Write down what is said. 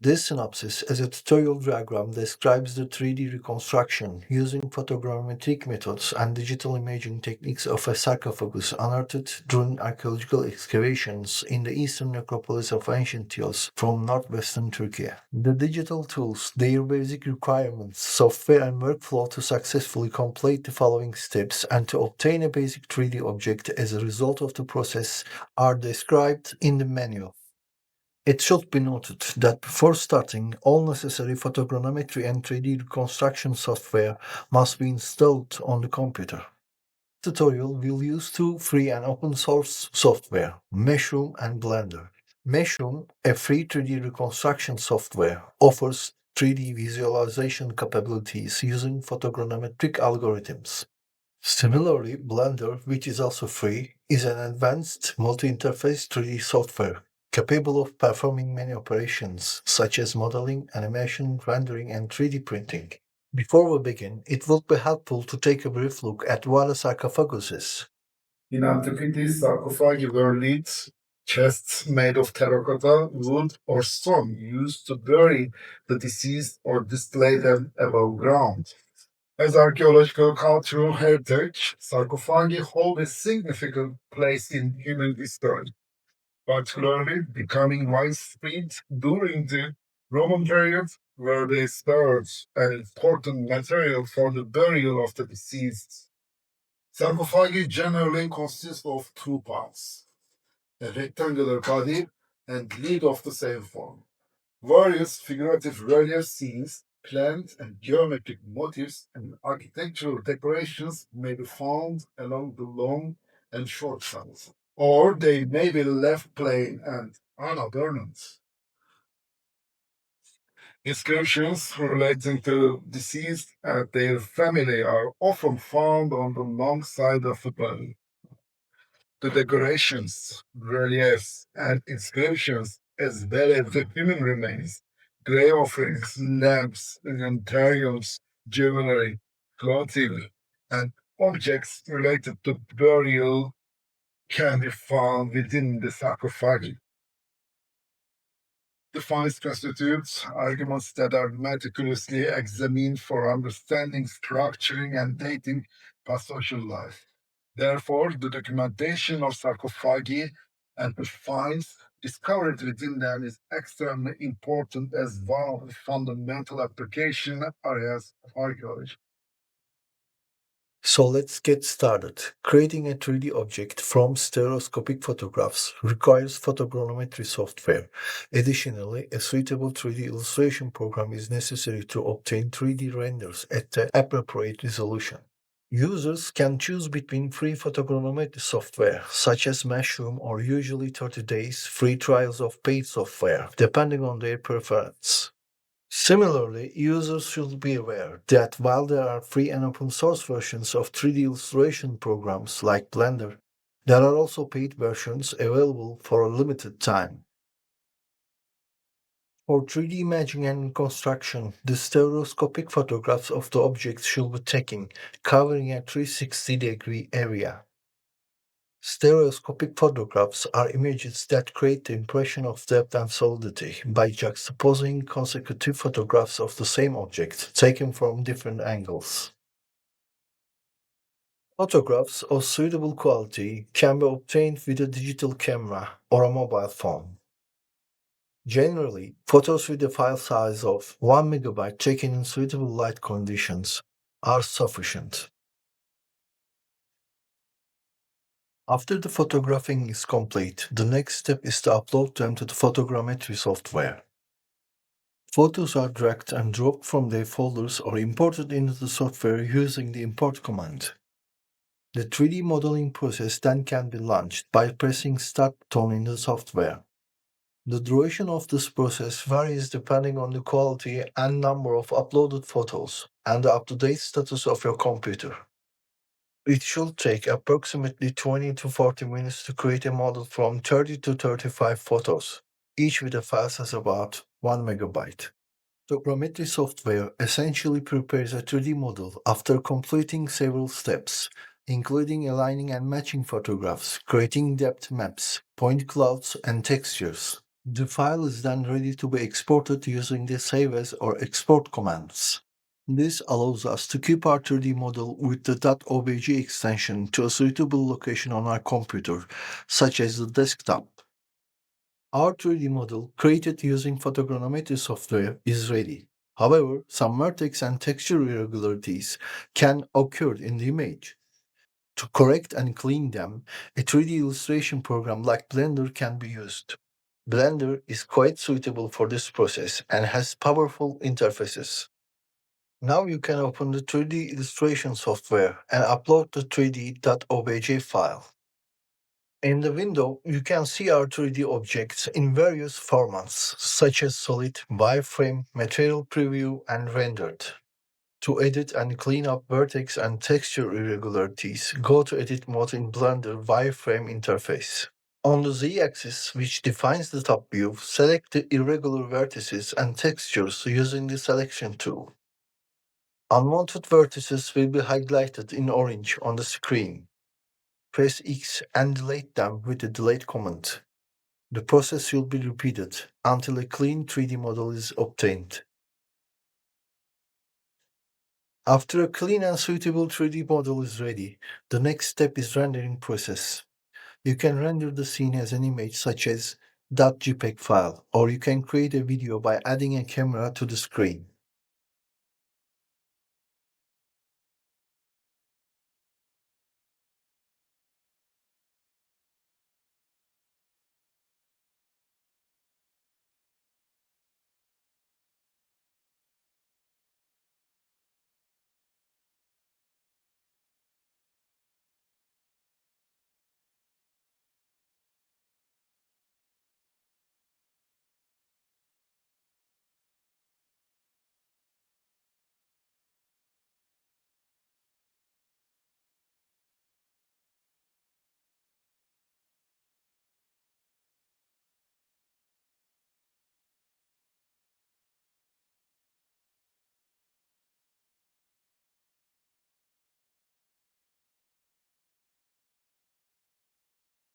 This synopsis as a tutorial diagram describes the 3D reconstruction using photogrammetric methods and digital imaging techniques of a sarcophagus unearthed during archaeological excavations in the eastern necropolis of ancient Chios from northwestern Turkey. The digital tools, their basic requirements, software and workflow to successfully complete the following steps and to obtain a basic 3D object as a result of the process are described in the manual. It should be noted that before starting, all necessary photogrammetry and 3D reconstruction software must be installed on the computer. This tutorial will use two free and open source software, Meshroom and Blender. Meshroom, a free 3D reconstruction software, offers 3D visualization capabilities using photogrammetric algorithms. Similarly, Blender, which is also free, is an advanced multi-interface 3D software capable of performing many operations such as modeling, animation, rendering, and 3D printing. Before we begin, it would be helpful to take a brief look at what a sarcophagus is. In antiquity, sarcophagi were lead chests made of terracotta, wood, or stone used to bury the deceased or display them above ground. As archaeological cultural heritage, sarcophagi hold a significant place in human history, particularly becoming widespread during the Roman period, where they served an important material for the burial of the deceased. Sarcophagi generally consist of two parts, a rectangular body and lid of the same form. Various figurative relief scenes, plant and geometric motifs, and architectural decorations may be found along the long and short sides, or they may be left plain and unadorned. Inscriptions relating to deceased and their family are often found on the long side of the body. The decorations, reliefs, and inscriptions, as well as the human remains, grave offerings, lamps, lanterns, jewelry, clothing, and objects related to burial can be found within the sarcophagi. The finds constitute arguments that are meticulously examined for understanding, structuring, and dating pathological life. Therefore, the documentation of sarcophagi and the finds discovered within them is extremely important as one of the fundamental application areas of archaeology. So let's get started. Creating a 3D object from stereoscopic photographs requires photogrammetry software. Additionally, a suitable 3D illustration program is necessary to obtain 3D renders at the appropriate resolution. Users can choose between free photogrammetry software, such as Mushroom, or usually 30 days free trials of paid software, depending on their preference. Similarly, users should be aware that while there are free and open source versions of 3D illustration programs like Blender, there are also paid versions available for a limited time. For 3D imaging and reconstruction, the stereoscopic photographs of the objects should be taken, covering a 360-degree area. Stereoscopic photographs are images that create the impression of depth and solidity by juxtaposing consecutive photographs of the same object taken from different angles. Photographs of suitable quality can be obtained with a digital camera or a mobile phone. Generally, photos with a file size of 1 megabyte taken in suitable light conditions are sufficient. After the photographing is complete, the next step is to upload them to the photogrammetry software. Photos are dragged and dropped from their folders or imported into the software using the import command. The 3D modeling process then can be launched by pressing Start button in the software. The duration of this process varies depending on the quality and number of uploaded photos and the up-to-date status of your computer. It should take approximately 20 to 40 minutes to create a model from 30 to 35 photos, each with a file size about 1 megabyte. Photogrammetry software essentially prepares a 3D model after completing several steps, including aligning and matching photographs, creating depth maps, point clouds, and textures. The file is then ready to be exported using the save as or export commands. This allows us to keep our 3D model with the .obj extension to a suitable location on our computer, such as the desktop. Our 3D model, created using photogrammetry software, is ready. However, some vertex and texture irregularities can occur in the image. To correct and clean them, a 3D illustration program like Blender can be used. Blender is quite suitable for this process and has powerful interfaces. Now you can open the 3D illustration software and upload the 3D.obj file. In the window, you can see our 3D objects in various formats, such as solid, wireframe, material preview, and rendered. To edit and clean up vertex and texture irregularities, go to Edit Mode in Blender Wireframe interface. On the Z-axis, which defines the top view, select the irregular vertices and textures using the Selection tool. Unwanted vertices will be highlighted in orange on the screen. Press X and delete them with the delete command. The process will be repeated until a clean 3D model is obtained. After a clean and suitable 3D model is ready, the next step is rendering process. You can render the scene as an image such as .jpeg file, or you can create a video by adding a camera to the screen.